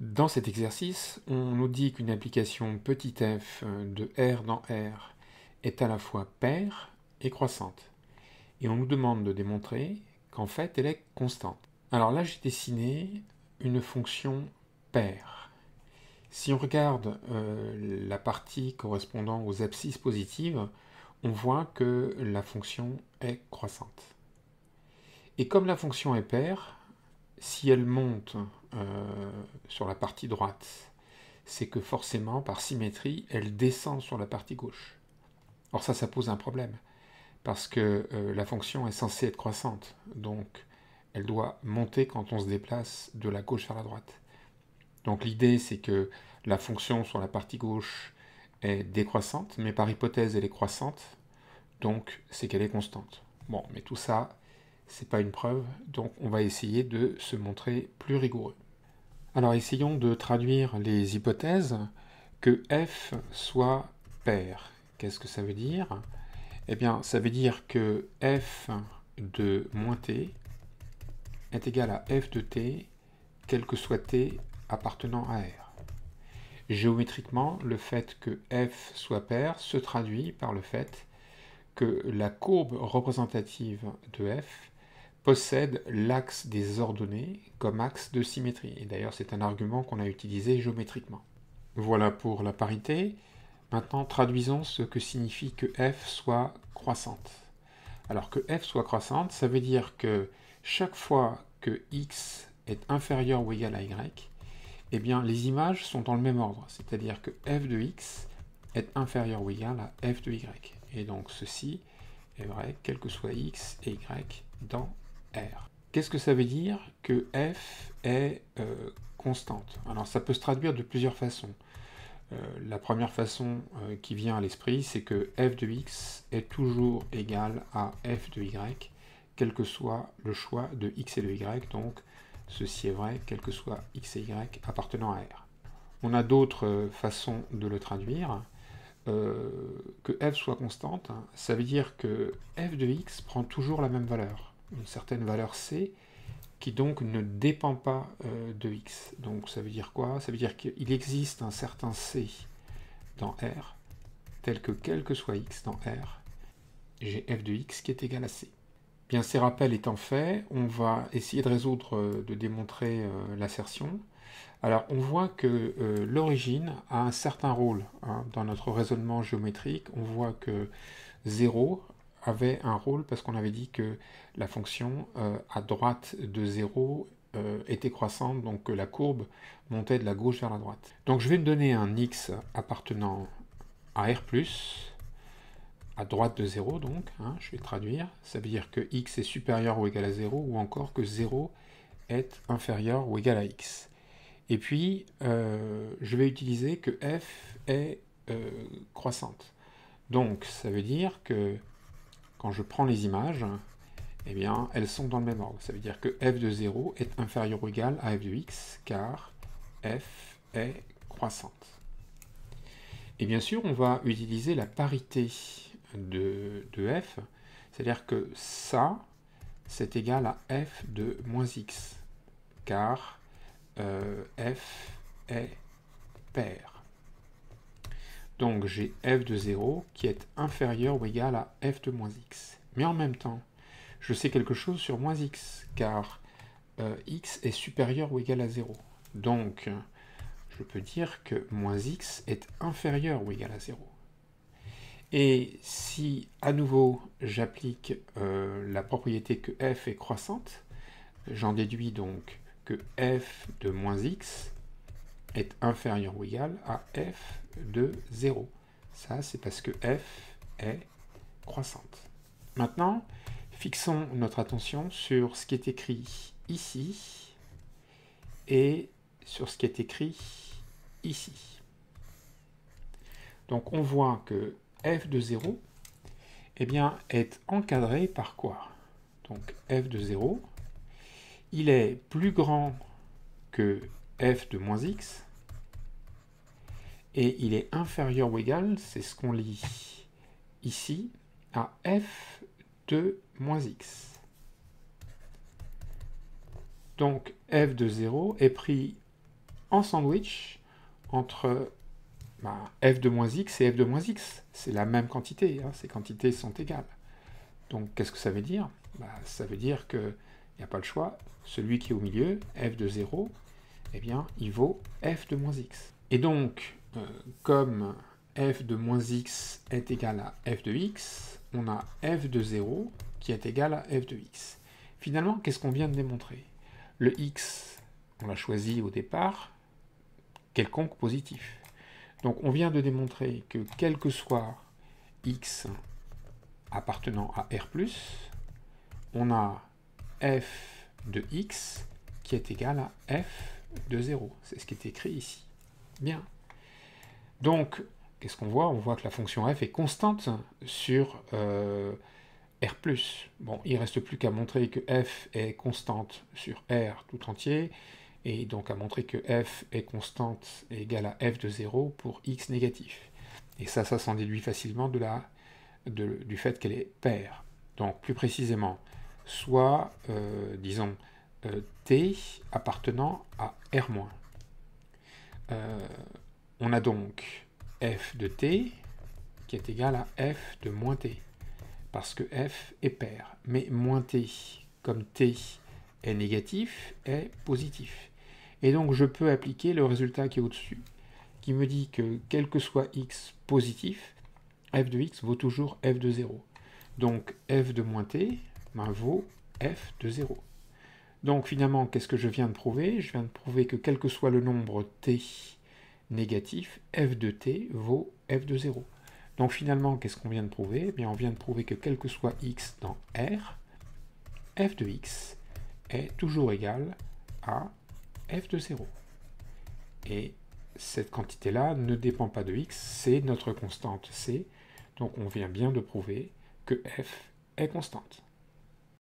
Dans cet exercice, on nous dit qu'une application petit f de R dans R est à la fois paire et croissante. Et on nous demande de démontrer qu'en fait elle est constante. Alors là j'ai dessiné une fonction paire. Si on regarde la partie correspondant aux abscisses positives, on voit que la fonction est croissante. Et comme la fonction est paire, si elle monte sur la partie droite, c'est que forcément, par symétrie, elle descend sur la partie gauche. Or ça pose un problème, parce que la fonction est censée être croissante, donc elle doit monter quand on se déplace de la gauche vers la droite. Donc l'idée, c'est que la fonction sur la partie gauche est décroissante, mais par hypothèse, elle est croissante, donc c'est qu'elle est constante. Bon, mais tout ça, c'est pas une preuve, donc on va essayer de se montrer plus rigoureux. Alors essayons de traduire les hypothèses que f soit paire. Qu'est-ce que ça veut dire? Eh bien, ça veut dire que f de moins t est égal à f de t, quel que soit t appartenant à R. Géométriquement, le fait que f soit paire se traduit par le fait que la courbe représentative de f possède l'axe des ordonnées comme axe de symétrie. Et d'ailleurs, c'est un argument qu'on a utilisé géométriquement. Voilà pour la parité. Maintenant, traduisons ce que signifie que f soit croissante. Alors que f soit croissante, ça veut dire que chaque fois que x est inférieur ou égal à y, eh bien, les images sont dans le même ordre. C'est-à-dire que f de x est inférieur ou égal à f de y. Et donc, ceci est vrai, quel que soit x et y dans R. Qu'est-ce que ça veut dire que f est constante? Alors ça peut se traduire de plusieurs façons. La première façon qui vient à l'esprit, c'est que f de x est toujours égal à f de y, quel que soit le choix de x et de y, donc ceci est vrai, quel que soit x et y appartenant à R. On a d'autres façons de le traduire. Que f soit constante, ça veut dire que f de x prend toujours la même valeur, une certaine valeur c, qui donc ne dépend pas de x. Donc ça veut dire quoi? Ça veut dire qu'il existe un certain c dans R, tel que quel que soit x dans R, j'ai f de x qui est égal à c. Bien, ces rappels étant faits, on va essayer de résoudre, de démontrer l'assertion. Alors, on voit que l'origine a un certain rôle dans notre raisonnement géométrique. On voit que 0 avait un rôle parce qu'on avait dit que la fonction à droite de 0 était croissante, donc que la courbe montait de la gauche vers la droite. Donc je vais me donner un x appartenant à R+, à droite de 0, donc, je vais traduire. Ça veut dire que x est supérieur ou égal à 0, ou encore que 0 est inférieur ou égal à x. Et puis, je vais utiliser que f est croissante. Donc, ça veut dire que quand je prends les images, eh bien, elles sont dans le même ordre. Ça veut dire que f de 0 est inférieur ou égal à f de x, car f est croissante. Et bien sûr, on va utiliser la parité de f, c'est-à-dire que ça, c'est égal à f de moins x, car f est paire. Donc j'ai f de 0 qui est inférieur ou égal à f de moins x. Mais en même temps, je sais quelque chose sur moins x, car x est supérieur ou égal à 0. Donc, je peux dire que moins x est inférieur ou égal à 0. Et si, à nouveau, j'applique la propriété que f est croissante, j'en déduis donc que f de moins x est inférieur ou égal à f de 0. Ça, c'est parce que f est croissante. Maintenant, fixons notre attention sur ce qui est écrit ici et sur ce qui est écrit ici. Donc on voit que f de 0 eh bien, est encadré par quoi? Donc f de 0, il est plus grand que f de moins x, et il est inférieur ou égal, c'est ce qu'on lit ici, à f de moins x. Donc f de 0 est pris en sandwich entre f de moins x et f de moins x. C'est la même quantité, hein, ces quantités sont égales. Donc qu'est-ce que ça veut dire? Ça veut dire qu'il n'y a pas le choix. Celui qui est au milieu, f de 0, eh bien, il vaut f de moins x. Et donc, comme f de moins x est égal à f de x, on a f de 0 qui est égal à f de x. Finalement, qu'est-ce qu'on vient de démontrer? Le x, on l'a choisi au départ, quelconque positif. Donc on vient de démontrer que quel que soit x appartenant à R+, on a f de x qui est égal à f de 0. C'est ce qui est écrit ici. Bien. Donc, qu'est-ce qu'on voit? On voit que la fonction f est constante sur R+. Bon, il ne reste plus qu'à montrer que f est constante sur R tout entier, et donc à montrer que f est constante et égale à f de 0 pour x négatif. Et ça s'en déduit facilement du fait qu'elle est paire. Donc, plus précisément, soit, disons, t appartenant à R-. On a donc f de t qui est égal à f de moins t, parce que f est paire. Mais moins t, comme t est négatif, est positif. Et donc je peux appliquer le résultat qui est au-dessus, qui me dit que quel que soit x positif, f de x vaut toujours f de 0. Donc f de moins t vaut f de 0. Donc finalement, qu'est-ce que je viens de prouver? Je viens de prouver que quel que soit le nombre t négatif, f de t vaut f de 0. Donc finalement, qu'est-ce qu'on vient de prouver? Eh bien, on vient de prouver que quel que soit x dans R, f de x est toujours égal à f de 0. Et cette quantité-là ne dépend pas de x, c'est notre constante c. Donc on vient bien de prouver que f est constante.